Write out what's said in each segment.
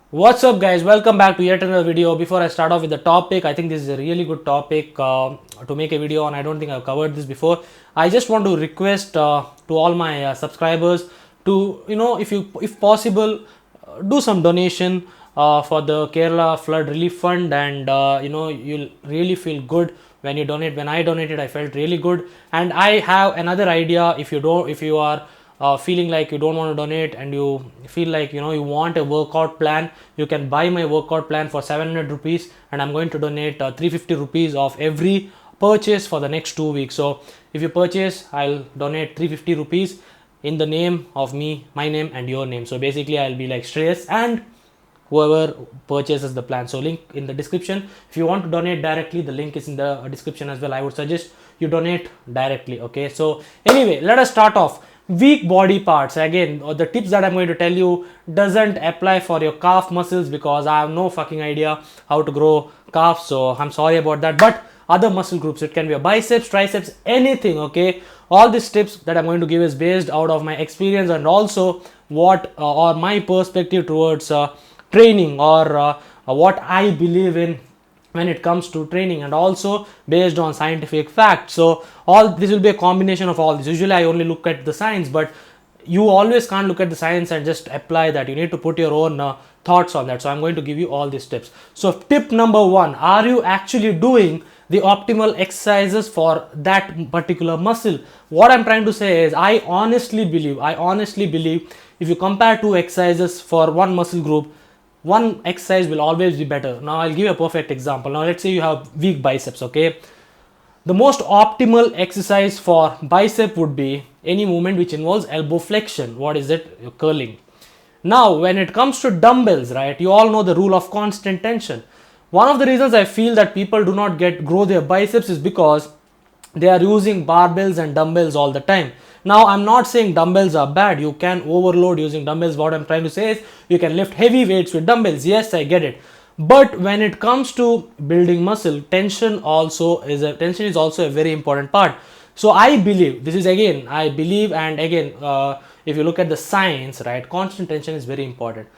What's up, guys? Welcome back to yet another video. Before I start off with the topic, I think this is a really good topic to make a video on. I don't think I've covered this before. I just want to request to all my subscribers to, if possible, do some donation for the Kerala Flood Relief Fund, and you'll really feel good when you donate. When I donated, I felt really good, and I have another idea. If you are feeling like you don't want to donate and you feel like you want a workout plan, you can buy my workout plan for 700 rupees, and I'm going to donate 350 rupees of every purchase for the next 2 weeks. So if you purchase, I'll donate 350 rupees in the name of me, my name and your name. So basically I'll be like Shreyas and whoever purchases the plan. So link in the description. If you want to donate directly, the link is in the description as well. I would suggest you donate directly. Okay, so anyway, let us start off. Weak body parts. Again, the tips that I'm going to tell you doesn't apply for your calf muscles because I have no fucking idea how to grow calves, so I'm sorry about that. But other muscle groups, it can be a biceps, triceps, anything. Okay, all these tips that I'm going to give is based out of my experience and also what or my perspective towards training, or what I believe in when it comes to training, and also based on scientific facts. So all this will be a combination of all this. Usually I only look at the science, but you always can't look at the science and just apply that. You need to put your own thoughts on that. So I'm going to give you all these tips. So tip number 1, are you actually doing the optimal exercises for that particular muscle? What I'm trying to say is I honestly believe if you compare two exercises for one muscle group, one exercise will always be better. Now I'll give you a perfect example. Now let's say you have weak biceps. Okay, the most optimal exercise for bicep would be any movement which involves elbow flexion. What is it? Curling. Now when it comes to dumbbells, right, you all know the rule of constant tension. One of the reasons I feel that people do not grow their biceps is because they are using barbells and dumbbells all the time. Now I'm not saying dumbbells are bad. You can overload using dumbbells. What I'm trying to say is you can lift heavy weights with dumbbells. Yes, I get it. But when it comes to building muscle, tension is also a very important part. So I believe, and again, if you look at the science, right, constant tension is very important.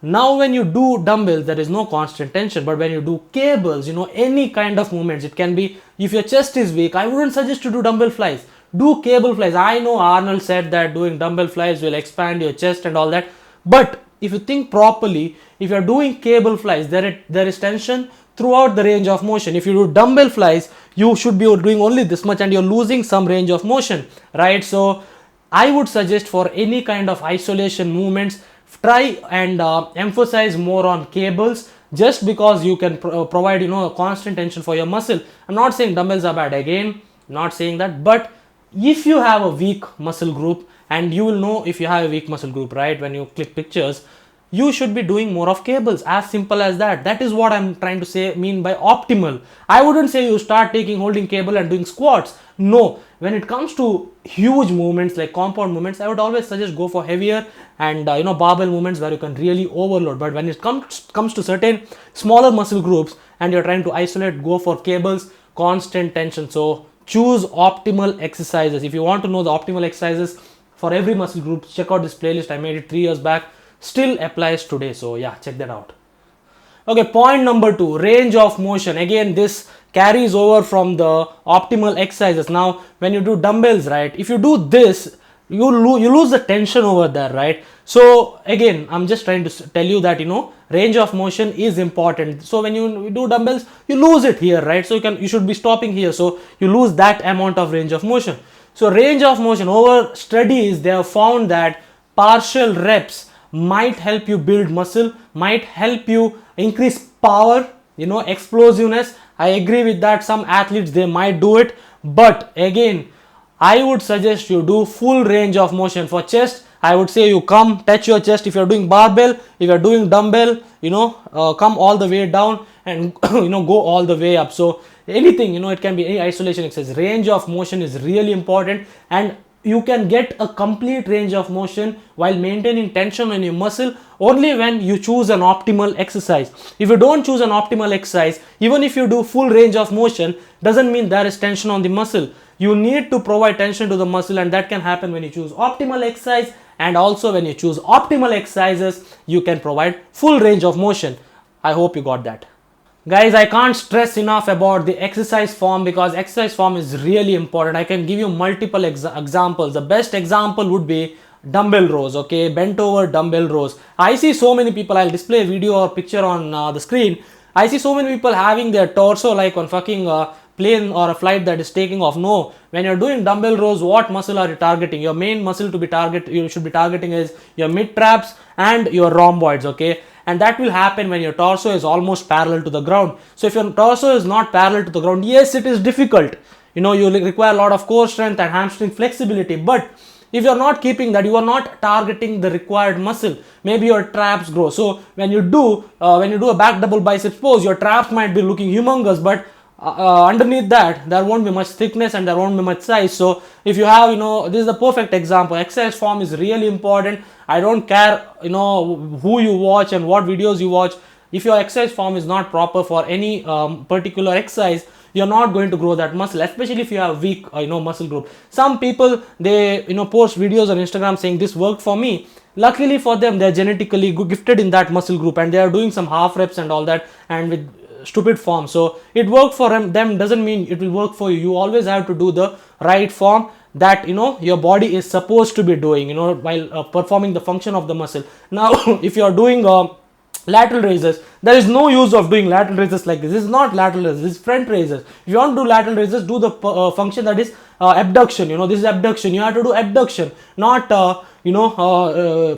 Now when you do dumbbells, there is no constant tension, but when you do cables, any kind of movements, it can be, if your chest is weak, I wouldn't suggest to do dumbbell flies. Do cable flies. I know Arnold said that doing dumbbell flies will expand your chest and all that, but if you think properly, if you're doing cable flies, there is tension throughout the range of motion. If you do dumbbell flies, you should be doing only this much and you're losing some range of motion, right? So I would suggest for any kind of isolation movements, try and emphasize more on cables, just because you can provide a constant tension for your muscle. I'm not saying dumbbells are bad, again, not saying that, but if you have a weak muscle group, and you will know if you have a weak muscle group, right, when you click pictures, you should be doing more of cables. As simple as that. That is what I'm trying to mean by optimal. I wouldn't say you start holding cable and doing squats. No, when it comes to huge movements like compound movements, I would always suggest go for heavier and barbell movements where you can really overload. But when it comes to certain smaller muscle groups and you're trying to isolate, go for cables, constant tension. So choose optimal exercises. If you want to know the optimal exercises for every muscle group, check out this playlist. I made it 3 years back, still applies today. So yeah, check that out. Okay, point number 2, range of motion. Again, this carries over from the optimal exercises. Now when you do dumbbells, right, if you do this, you lose the tension over there, right? So again, I'm just trying to tell you that range of motion is important. So when you do dumbbells, you lose it here, right? So you should be stopping here, so you lose that amount of range of motion. So range of motion, over studies they have found that partial reps might help you build muscle, might help you increase power, explosiveness. I agree with that. Some athletes, they might do it, but again, I would suggest you do full range of motion. For chest, I would say you come touch your chest. If you're doing barbell, if you're doing dumbbell, come all the way down and go all the way up. So anything, it can be any isolation exercise. Range of motion is really important, and you can get a complete range of motion while maintaining tension on your muscle only when you choose an optimal exercise. If you don't choose an optimal exercise, even if you do full range of motion, doesn't mean there is tension on the muscle. You need to provide tension to the muscle, and that can happen when you choose optimal exercise and also when you choose optimal exercises, you can provide full range of motion. I hope you got that. Guys, I can't stress enough about the exercise form, because exercise form is really important. I can give you multiple examples. The best example would be dumbbell rows, okay, bent over dumbbell rows. I see so many people, I'll display a video or picture on the screen. I see so many people having their torso like on fucking plane or a flight that is taking off. No, when you're doing dumbbell rows, what muscle are you targeting? Your main muscle to be you should be targeting is your mid traps and your rhomboids, okay, and that will happen when your torso is almost parallel to the ground. So if your torso is not parallel to the ground, yes, it is difficult, you know, you require a lot of core strength and hamstring flexibility, but if you are not keeping that, you are not targeting the required muscle. Maybe your traps grow. So when you do a back double biceps pose, your traps might be looking humongous, but underneath that there won't be much thickness and there won't be much size. So if you have, you know, this is the perfect example. Exercise form is really important. I don't care, you know, who you watch and what videos you watch. If your exercise form is not proper for any particular exercise, you're not going to grow that muscle, especially if you have weak muscle group. Some people, they post videos on Instagram saying this worked for me. Luckily for them, they're genetically gifted in that muscle group and they are doing some half reps and all that and with stupid form. So it worked for them doesn't mean it will work for you. You always have to do the right form that your body is supposed to be doing while performing the function of the muscle. Now if you are doing lateral raises, there is no use of doing lateral raises like this. This is not lateral raises, this is front raises. If you want to do lateral raises, do the function that is abduction. This is abduction. You have to do abduction, not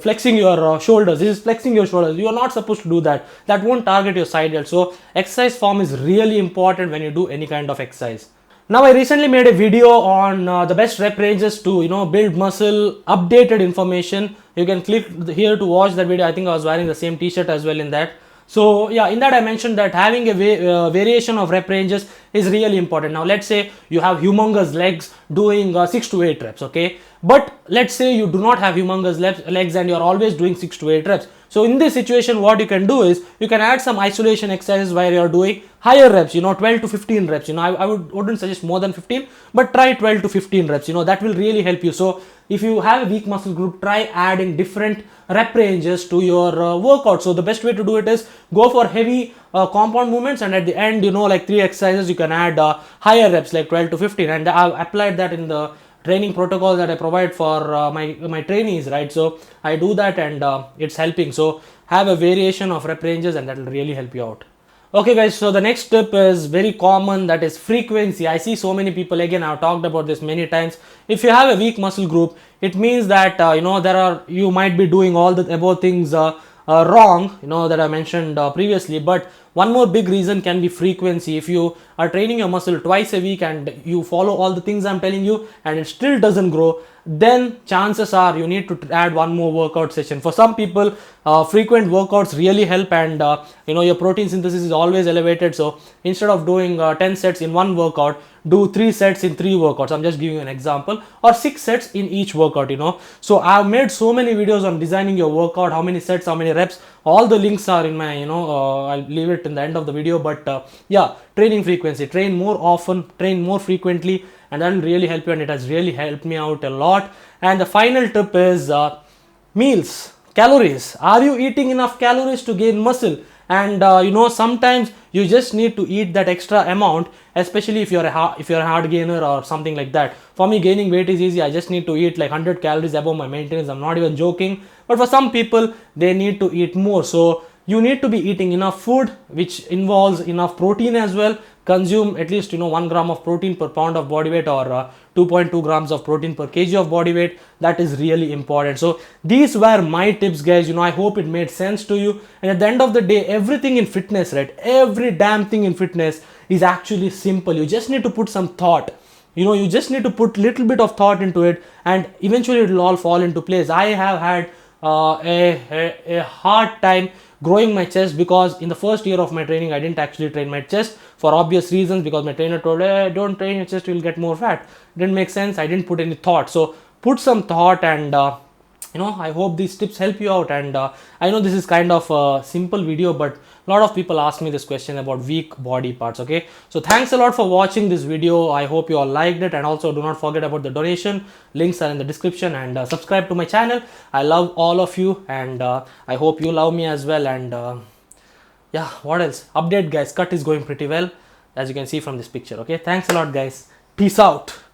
flexing your shoulders. This is flexing your shoulders. You are not supposed to do that. That won't target your side delt. So exercise form is really important when you do any kind of exercise. Now I recently made a video on the best rep ranges to build muscle, updated information. You can click here to watch that video. I think I was wearing the same t-shirt as well in that. So yeah, in that I mentioned that having a variation of rep ranges is really important. Now let's say you have humongous legs doing 6 to 8 reps, okay, but let's say you do not have humongous legs and you're always doing 6 to 8 reps. So in this situation, what you can do is you can add some isolation exercises where you're doing higher reps, 12 to 15 reps. I wouldn't suggest more than 15, but try 12 to 15 reps. That will really help you. So if you have a weak muscle group, try adding different rep ranges to your workout. So the best way to do it is go for heavy compound movements, and at the end, like 3 exercises, you can add higher reps like 12 to 15. And I've applied that in the training protocol that I provide for my trainees, right? So I do that and it's helping. So have a variation of rep ranges and that will really help you out. Okay guys, so the next tip is very common, that is frequency. I see so many people, again I've talked about this many times. If you have a weak muscle group, it means that you might be doing all the above things wrong, that I mentioned previously. But one more big reason can be frequency. If you are training your muscle twice a week and you follow all the things I'm telling you and it still doesn't grow, then chances are you need to add one more workout session. For some people, frequent workouts really help, and your protein synthesis is always elevated. So instead of doing 10 sets in one workout, do 3 sets in 3 workouts. I'm just giving you an example, or 6 sets in each workout. So I've made so many videos on designing your workout, how many sets, how many reps. All the links are in my I'll leave it in the end of the video. But yeah, training frequency, train more often, train more frequently, and that will really help you, and it has really helped me out a lot. And the final tip is meals, calories. Are you eating enough calories to gain muscle? And sometimes you just need to eat that extra amount, especially if you're a hard gainer or something like that. For me, gaining weight is easy. I just need to eat like 100 calories above my maintenance. I'm not even joking. But for some people, they need to eat more. So you need to be eating enough food, which involves enough protein as well. Consume at least 1 gram of protein per pound of body weight, or 2.2 grams of protein per kg of body weight. That is really important. So these were my tips, guys. I hope it made sense to you. And at the end of the day, everything in fitness, right, every damn thing in fitness is actually simple. You just need to put some thought. You just need to put little bit of thought into it, and eventually it will all fall into place. I have had a hard time growing my chest, because in the first year of my training I didn't actually train my chest for obvious reasons, because my trainer told, hey, don't train your chest, you will get more fat. Didn't make sense. I didn't put any thought. So put some thought and I hope these tips help you out. And I know this is kind of a simple video, but a lot of people ask me this question about weak body parts. Okay, so thanks a lot for watching this video. I hope you all liked it, and also do not forget about the donation. Links are in the description, and subscribe to my channel. I love all of you, and I hope you love me as well. And yeah, what else? Update guys, cut is going pretty well, as you can see from this picture. Okay, thanks a lot guys. Peace out.